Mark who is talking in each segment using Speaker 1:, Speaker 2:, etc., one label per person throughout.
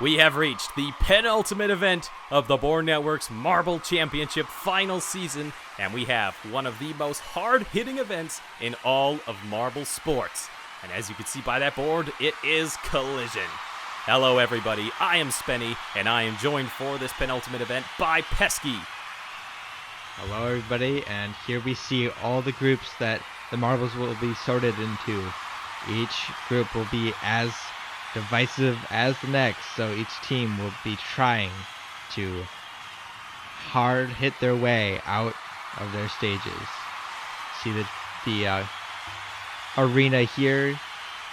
Speaker 1: We have reached the penultimate event of the Board Network's Marble Championship final season, and we have one of the most hard-hitting events in all of marble sports. And as you can see by that board, it is Collision. Hello everybody, I am Spenny, and I am joined for this penultimate event by Pesky.
Speaker 2: Hello everybody, and here we see all the groups that the marbles will be sorted into. Each group will be as divisive as the next, so each team will be trying to hard hit their way out of their stages. See the arena here,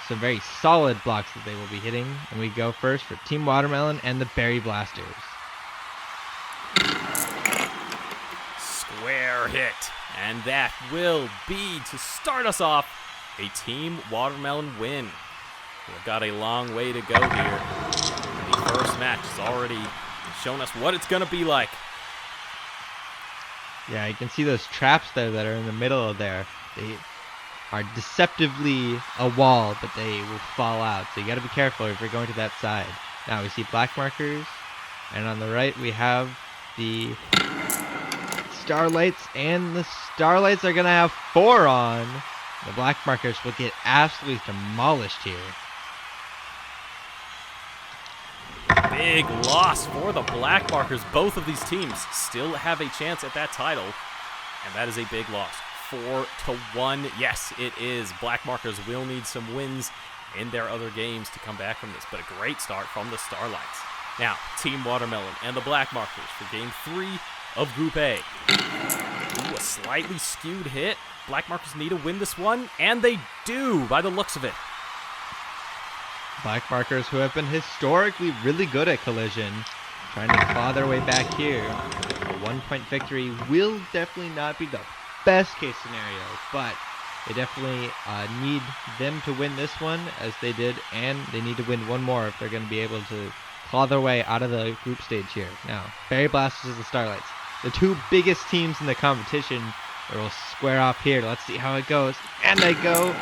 Speaker 2: some very solid blocks that they will be hitting, and we go first for Team Watermelon and the Berry Blasters.
Speaker 1: Square hit, and that will be, to start us off, a Team Watermelon win. We've got a long way to go here. The first match has already shown us what it's going to be like.
Speaker 2: Yeah, you can see those traps there that are in the middle of there. They are deceptively a wall, but they will fall out. So you got to be careful if you're going to that side. Now we see black markers, and on the right we have the Starlights, and the Starlights are going to have 4 on. The black markers will get absolutely demolished here.
Speaker 1: Big loss for the black markers. Both of these teams still have a chance at that title, and that is a big loss. 4-1. Yes, it is. Black markers will need some wins in their other games to come back from this, but a great start from the Starlights. Now, Team Watermelon and the black markers for Game 3 of Group A. Ooh, a slightly skewed hit. Black markers need to win this one, and they do by the looks of it.
Speaker 2: Black markers, who have been historically really good at Collision, trying to claw their way back here. A 1-point victory will definitely not be the best case scenario, but they definitely need them to win this one as they did, and they need to win one more if they're going to be able to claw their way out of the group stage here. Now, Berry Blasters and the Starlights, the two biggest teams in the competition, will square off here. Let's see how it goes. And they go,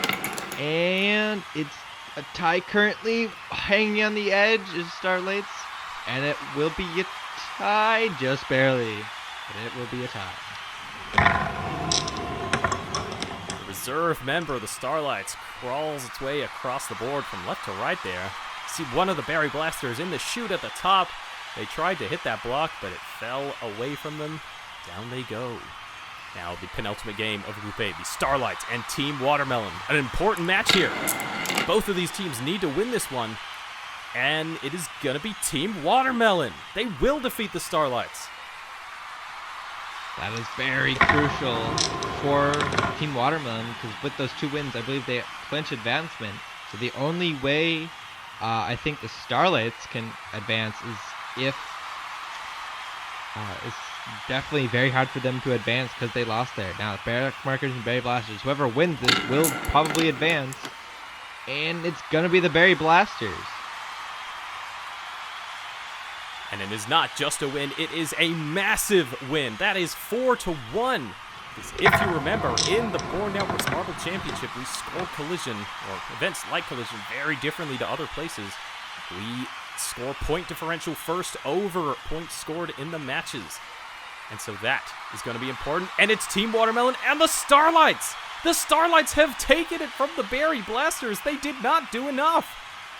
Speaker 2: and it's a tie currently. Hanging on the edge is Starlights, and it will be a tie, just barely, but it will be a tie.
Speaker 1: The reserve member of the Starlights crawls its way across the board from left to right there. See one of the Berry Blasters in the chute at the top. They tried to hit that block, but it fell away from them. Down they go. Now the penultimate game of Group A, the Starlights and Team Watermelon. An important match here. Both of these teams need to win this one, and it is going to be Team Watermelon. They will defeat the Starlights.
Speaker 2: That is very crucial for Team Watermelon, because with those 2 wins, I believe they clinch advancement. So the only way I think the Starlights can advance is if it's definitely very hard for them to advance because they lost there. Now, Black Markers and Berry Blasters, whoever wins this will probably advance, and it's going to be the Berry Blasters.
Speaker 1: And it is not just a win, it is a massive win. That is 4-1. Because if you remember, in the Board Network's Marble Championship, we score Collision, or events like Collision, very differently to other places. We score point differential first over points scored in the matches. And so that is going to be important. And it's Team Watermelon and the Starlights. The Starlights have taken it from the Berry Blasters. They did not do enough.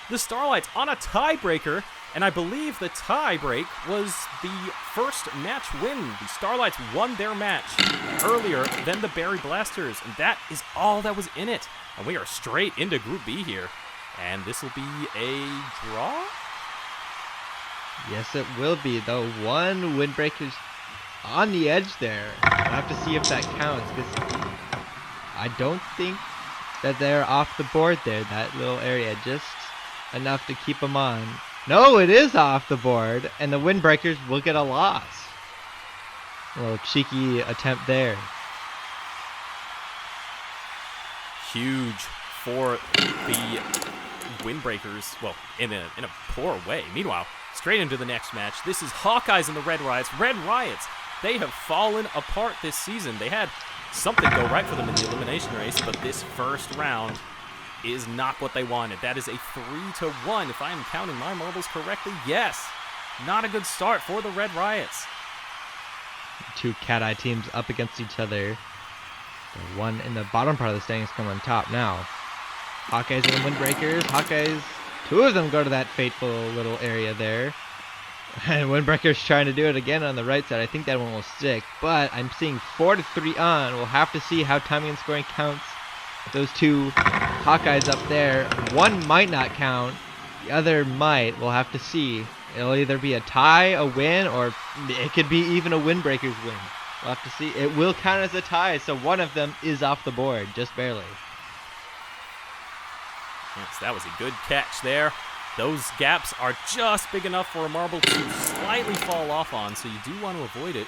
Speaker 1: The Starlights on a tiebreaker, and I believe the tiebreak was the first match win. The Starlights won their match earlier than the Berry Blasters, and that is all that was in it. And we are straight into Group B here. And this will be a draw?
Speaker 2: Yes, it will be, though. 1 windbreaker's on the edge there. We'll have to see if that counts, because I don't think that they're off the board there, that little area, just enough to keep them on. No, it is off the board, and the windbreakers will get a loss. A little cheeky attempt there.
Speaker 1: Huge for the windbreakers, well, in a poor way. Meanwhile, straight into the next match, this is Hawkeyes and the Red Riots. Red Riots, they have fallen apart this season. They had something go right for them in the elimination race, but this first round is not what they wanted. That is a 3-1, if I am counting my marbles correctly. Yes, not a good start for the Red Riots.
Speaker 2: Two cat-eye teams up against each other. The one in the bottom part of the standings come on top now. Hawkeyes and the Windbreakers. Hawkeyes, two of them go to that fateful little area there. And Windbreakers trying to do it again on the right side. I think that one will stick, but I'm seeing 4-3 on. We'll have to see how timing and scoring counts. Those two Hawkeyes up there. One might not count. The other might. We'll have to see. It'll either be a tie, a win, or it could be even a Windbreakers win. We'll have to see. It will count as a tie, so one of them is off the board, just barely.
Speaker 1: Yes, that was a good catch there. Those gaps are just big enough for a marble to slightly fall off on, so you do want to avoid it.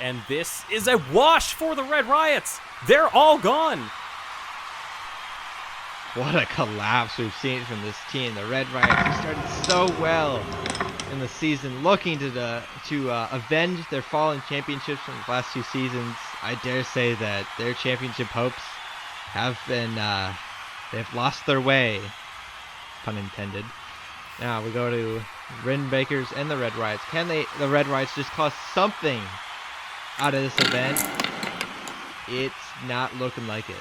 Speaker 1: And this is a wash for the Red Riots. They're all gone.
Speaker 2: What a collapse we've seen from this team. The Red Riots, who started so well in the season, looking to avenge their fallen championships from the last two seasons. I dare say that their championship hopes have been, they've lost their way, pun intended. Now we go to Windbreakers and the Red Riots. Can the Red Riots just cause something out of this event? It's not looking like it.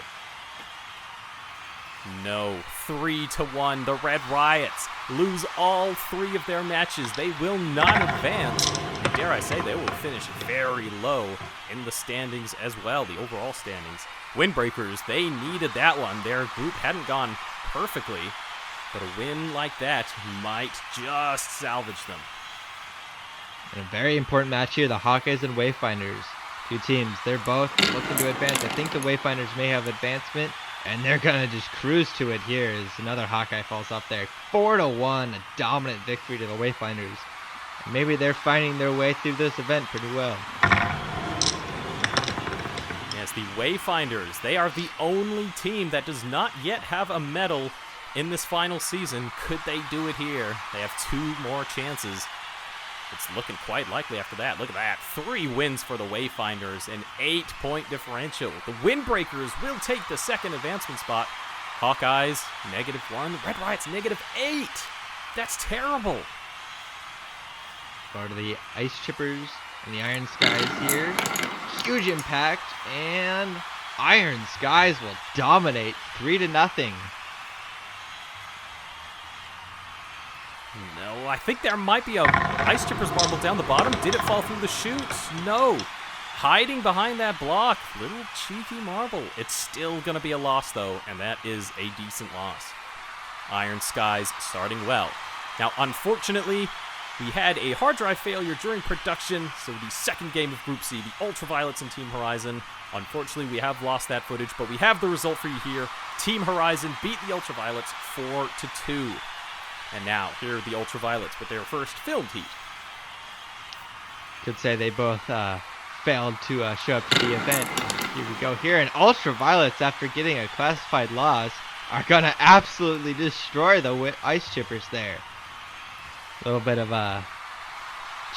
Speaker 1: No, 3-1. The Red Riots lose all three of their matches. They will not advance. And dare I say, they will finish very low in the standings as well, the overall standings. Windbreakers, they needed that one. Their group hadn't gone perfectly, but a win like that might just salvage them.
Speaker 2: And a very important match here, the Hawkeyes and Wayfinders. Two teams, they're both looking to advance. I think the Wayfinders may have advancement, and they're going to just cruise to it here as another Hawkeye falls off there. 4-1, a dominant victory to the Wayfinders. And maybe they're finding their way through this event pretty well.
Speaker 1: Yes, the Wayfinders, they are the only team that does not yet have a medal in this final season. Could they do it here? They have two more chances. It's looking quite likely after that. Look at that. 3 wins for the Wayfinders, an 8-point differential. The Windbreakers will take the second advancement spot. Hawkeyes, -1. Red Riots, -8. That's terrible.
Speaker 2: Go to the Ice Chippers and the Iron Skies here. Huge impact, and Iron Skies will dominate 3-0.
Speaker 1: No, I think there might be a Ice Chippers marble down the bottom. Did it fall through the chutes? No. Hiding behind that block. Little cheeky marble. It's still going to be a loss, though, and that is a decent loss. Iron Skies starting well. Now, unfortunately, we had a hard drive failure during production, so the second game of Group C, the Ultraviolets and Team Horizon. Unfortunately, we have lost that footage, but we have the result for you here. Team Horizon beat the Ultraviolets 4-2. And now, here are the Ultraviolets with their first filmed heat.
Speaker 2: Could say they both failed to show up to the event. Here we go here, and Ultraviolets, after getting a classified loss, are going to absolutely destroy the Ice Chippers there. A little bit of a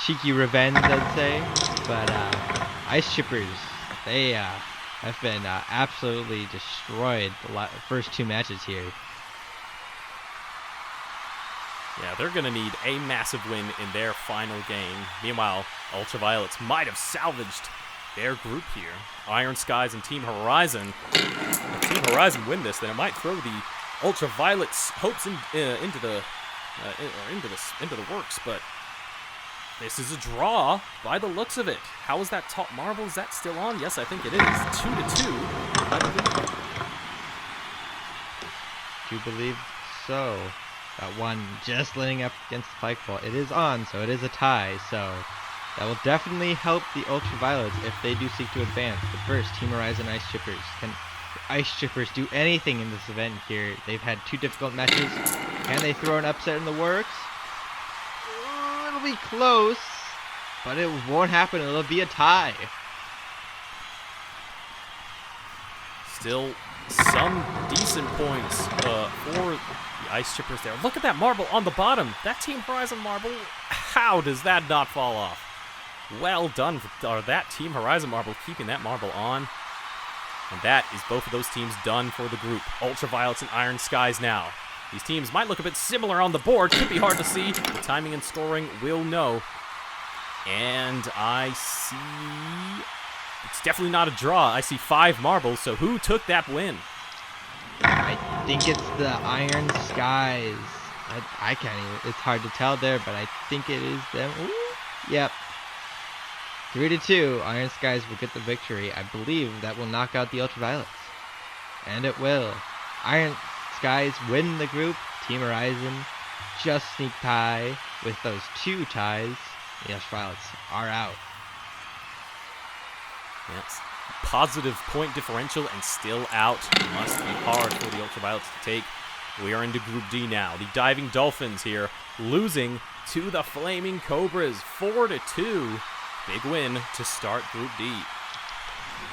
Speaker 2: cheeky revenge, I'd say. But Ice Chippers, they have been absolutely destroyed the first two matches here.
Speaker 1: Yeah, they're going to need a massive win in their final game. Meanwhile, Ultraviolets might have salvaged their group here. Iron Skies and Team Horizon. If Team Horizon win this, then it might throw the Ultraviolets' hopes into the works. But this is a draw by the looks of it. How is that top marble? Is that still on? Yes, I think it is. 2-2. I
Speaker 2: Do believe so. That one just laying up against the pikeball. It is on, so it is a tie. So that will definitely help the Ultraviolets if they do seek to advance. But first, Team Horizon Ice Chippers. Can Ice Chippers do anything in this event here? They've had two difficult matches. Can they throw an upset in the works? It'll be close, but it won't happen. It'll be a tie.
Speaker 1: Still some decent points for the Ice Chippers there. Look at that marble on the bottom. That Team Horizon marble, how does that not fall off? Well done for that Team Horizon marble, keeping that marble on. And that is both of those teams done for the group. Ultraviolets and Iron Skies now. These teams might look a bit similar on the board. Could be hard to see. The timing and scoring will know. And I see... It's definitely not a draw. I see 5 marbles, so who took that win?
Speaker 2: I think it's the Iron Skies. I can't even... It's hard to tell there, but I think it is them. Ooh, yep. 3-2. Iron Skies will get the victory. I believe that will knock out the Ultraviolets. And it will. Iron Skies win the group. Team Horizon just sneak tie with those 2 ties. The Ultraviolets are out.
Speaker 1: Yes. Positive point differential and still out. Must be hard for the Ultraviolets to take. We are into Group D now. The Diving Dolphins here losing to the Flaming Cobras 4-2. Big win to start Group D.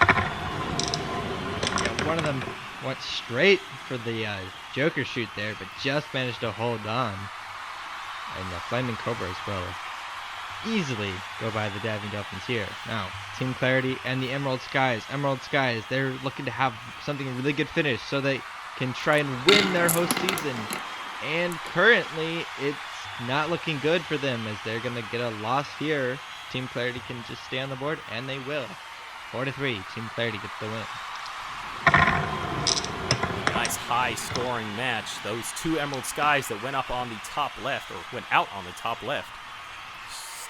Speaker 2: Yeah, one of them went straight for the Joker shoot there, but just managed to hold on. And the Flaming Cobras will easily go by the Diving Dolphins here. Now, Team Clarity and the Emerald Skies. Emerald Skies, they're looking to have something really good finish so they can try and win their host season. And currently, it's not looking good for them as they're going to get a loss here. Team Clarity can just stay on the board, and they will. 4-3, Team Clarity gets the win.
Speaker 1: Nice high-scoring match. Those 2 Emerald Skies that went up on the top left, or went out on the top left,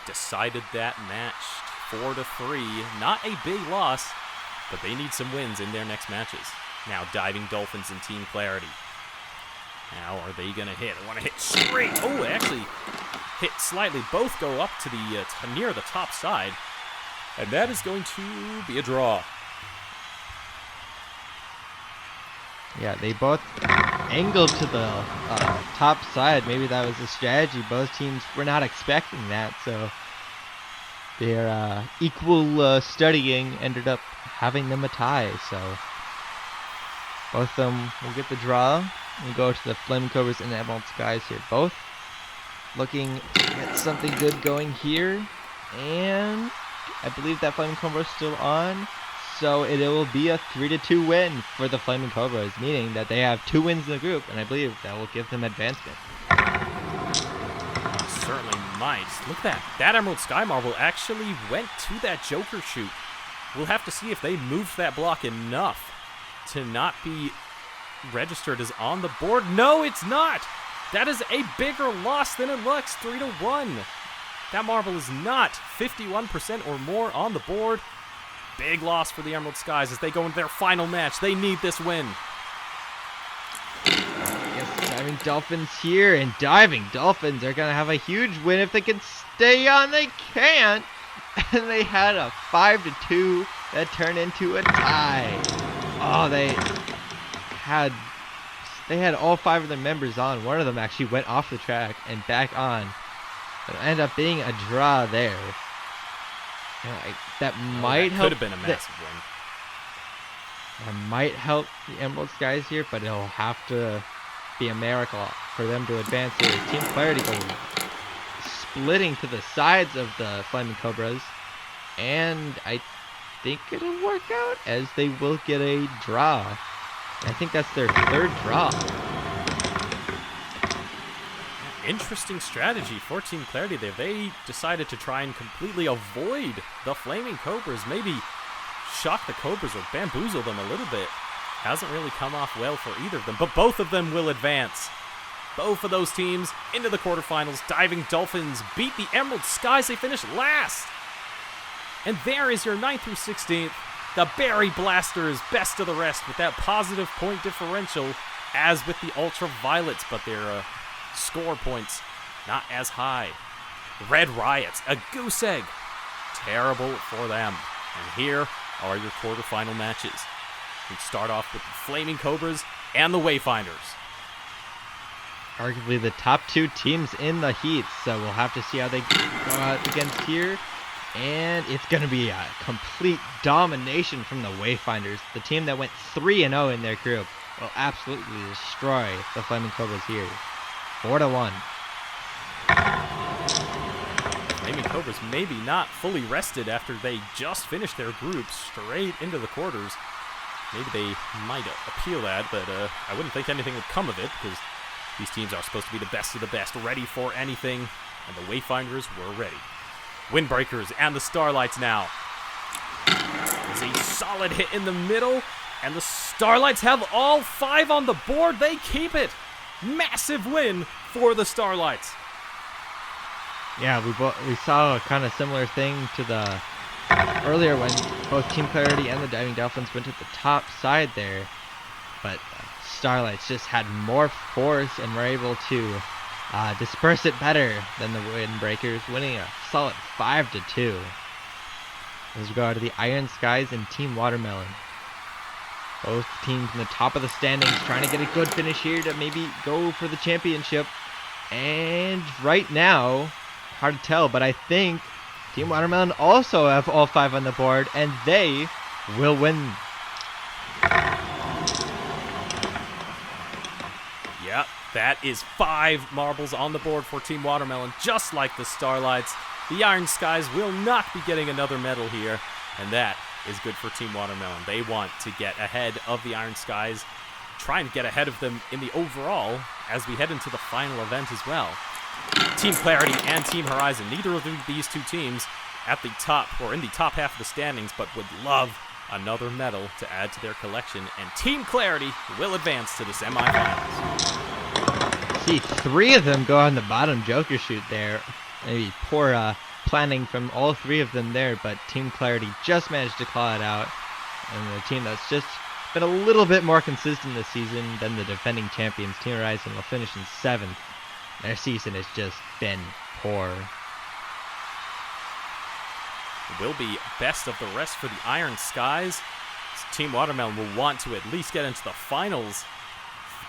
Speaker 1: decided that match 4-3. Not a big loss, but they need some wins in their next matches. Now Diving Dolphins and Team Clarity. Now are they going to hit? I want to hit straight. Oh, they actually hit slightly. Both go up to the near the top side. And that is going to be a draw.
Speaker 2: Yeah, they both angled to the top side. Maybe that was a strategy. Both teams were not expecting that, so their equal studying ended up having them a tie. So both of them will get the draw. We'll go to the Flaming Cobras and the Emerald Skies here. Both looking at something good going here. And I believe that Flaming Cobra is still on. So it will be a 3-2 win for the Flaming Cobras, meaning that they have 2 wins in the group, and I believe that will give them advancement.
Speaker 1: Certainly might. Look at that. That Emerald Sky Marble actually went to that Joker shoot. We'll have to see if they moved that block enough to not be registered as on the board. No, it's not. That is a bigger loss than it looks. 3-1. That marble is not 51% or more on the board. Big loss for the Emerald Skies as they go into their final match. They need this win.
Speaker 2: Yes, Diving Dolphins here, and Diving Dolphins are going to have a huge win if they can stay on. They can't. And they had a 5-2 that turned into a tie. Oh, they had all 5 of their members on. One of them actually went off the track and back on. It ended up being a draw there. That might help.
Speaker 1: Could have been a massive win.
Speaker 2: That might help the Emerald Skies here, but it'll have to be a miracle for them to advance here. Team Clarity goes splitting to the sides of the Flaming Cobras, and I think it'll work out as they will get a draw. I think that's their 3rd draw.
Speaker 1: Interesting strategy for Team Clarity there. They decided to try and completely avoid the Flaming Cobras. Maybe shock the Cobras or bamboozle them a little bit. Hasn't really come off well for either of them, but both of them will advance. Both of those teams into the quarterfinals. Diving Dolphins beat the Emerald Skies. They finished last. And there is your 9th through 16th. The Berry Blasters, best of the rest with that positive point differential as with the Ultraviolets, but their score points not as high. Red Riots, a goose egg. Terrible for them. And here are your quarterfinal matches. We start off with the Flaming Cobras and the Wayfinders.
Speaker 2: Arguably the top 2 teams in the heat, so we'll have to see how they go out against here. And it's going to be a complete domination from the Wayfinders. The team that went 3-0 in their group will absolutely destroy the Flaming Cobras here. 4-1.
Speaker 1: Flaming Cobras maybe not fully rested after they just finished their group straight into the quarters. maybe they might appeal that, but I wouldn't think anything would come of it because these teams are supposed to be the best of the best, ready for anything, and the Wayfinders were ready. Windbreakers and the Starlights now. There's a solid hit in the middle, and the Starlights have all 5 on the board. They keep it. Massive win for the Starlights.
Speaker 2: Yeah, we saw a kind of similar thing to the earlier when both Team Clarity and the Diving Dolphins went to the top side there, but Starlights just had more force and were able to disperse it better than the Windbreakers, winning a solid 5-2. As we go to the Iron Skies and Team Watermelon. Both teams in the top of the standings trying to get a good finish here to maybe go for the championship. And right now, hard to tell, but I think Team Watermelon also have all 5 on the board, and they will win.
Speaker 1: Yep, that is 5 marbles on the board for Team Watermelon, just like the Starlights. The Iron Skies will not be getting another medal here, and that is good for Team Watermelon. They want to get ahead of the Iron Skies, try and get ahead of them in the overall as we head into the final event as well. Team Clarity and Team Horizon, neither of these two teams at the top or in the top half of the standings, but would love another medal to add to their collection, and Team Clarity will advance to the semifinals.
Speaker 2: See 3 of them go on the bottom Joker shoot there. Maybe poor planning from all 3 of them there, but Team Clarity just managed to claw it out, and the team that's just been a little bit more consistent this season than the defending champions, Team Horizon, will finish in 7th. Their season has just been poor.
Speaker 1: It will be best of the rest for the Iron Skies. Team Watermelon will want to at least get into the finals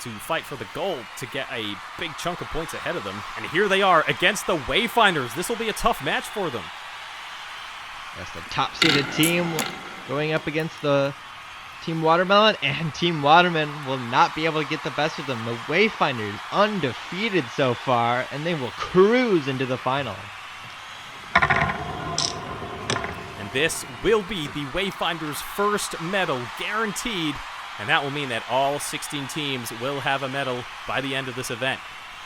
Speaker 1: to fight for the gold to get a big chunk of points ahead of them. And here they are against the Wayfinders. This will be a tough match for them.
Speaker 2: That's the top-seeded team going up against the Team Watermelon, and Team Watermelon will not be able to get the best of them. The Wayfinders undefeated so far, and they will cruise into the final.
Speaker 1: And this will be the Wayfinders' first medal guaranteed, and that will mean that all 16 teams will have a medal by the end of this event.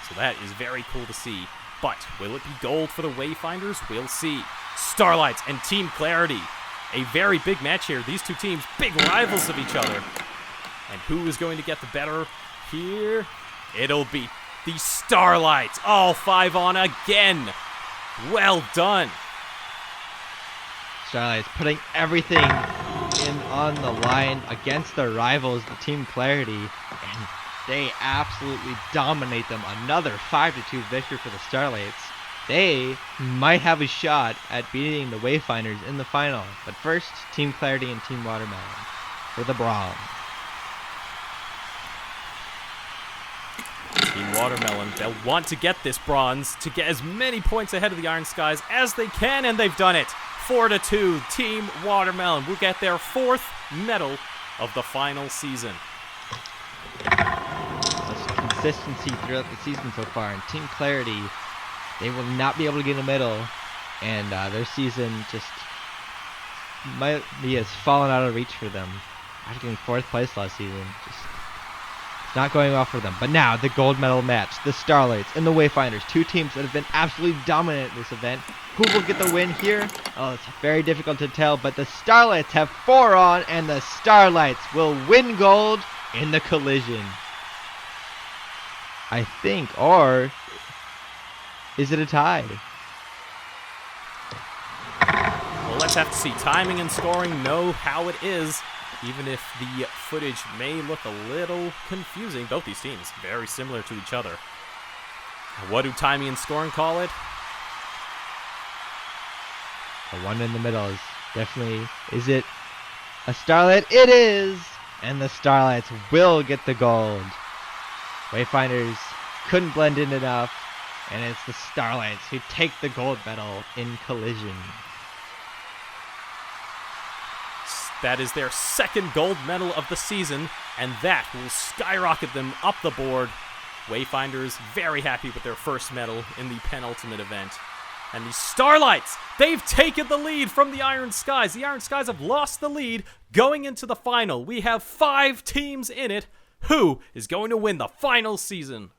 Speaker 1: So that is very cool to see. But will it be gold for the Wayfinders? We'll see. Starlights and Team Clarity. A very big match here. These two teams, big rivals of each other. And who is going to get the better here? It'll be the Starlights. All 5 on again. Well done.
Speaker 2: Starlights putting everything in on the line against their rivals, the Team Clarity, and they absolutely dominate them. Another 5-2 victory for the Starlights. They might have a shot at beating the Wayfinders in the final. But first, Team Clarity and Team Watermelon for the bronze.
Speaker 1: Team Watermelon, they'll want to get this bronze to get as many points ahead of the Iron Skies as they can, and they've done it. 4-2, Team Watermelon will get their 4th medal of the final season.
Speaker 2: Such consistency throughout the season so far, and Team Clarity, they will not be able to get a medal, and their season just might be has fallen out of reach for them. After getting 4th place last season, it's not going well for them. But now, the gold medal match, the Starlights and the Wayfinders, 2 teams that have been absolutely dominant in this event. Who will get the win here? Oh, it's very difficult to tell, but the Starlights have 4 on, and the Starlights will win gold in the collision. I think, or is it a tie?
Speaker 1: Well, let's have to see. Timing and scoring know how it is, even if the footage may look a little confusing. Both these teams very similar to each other. What do timing and scoring call it?
Speaker 2: The one in the middle is definitely, is it a Starlight? It is! And the Starlights will get the gold. Wayfinders couldn't blend in enough, and it's the Starlights who take the gold medal in collision.
Speaker 1: That is their 2nd gold medal of the season, and that will skyrocket them up the board. Wayfinders very happy with their 1st medal in the penultimate event. And the Starlights, they've taken the lead from the Iron Skies. The Iron Skies have lost the lead going into the final. We have 5 teams in it. Who is going to win the final season?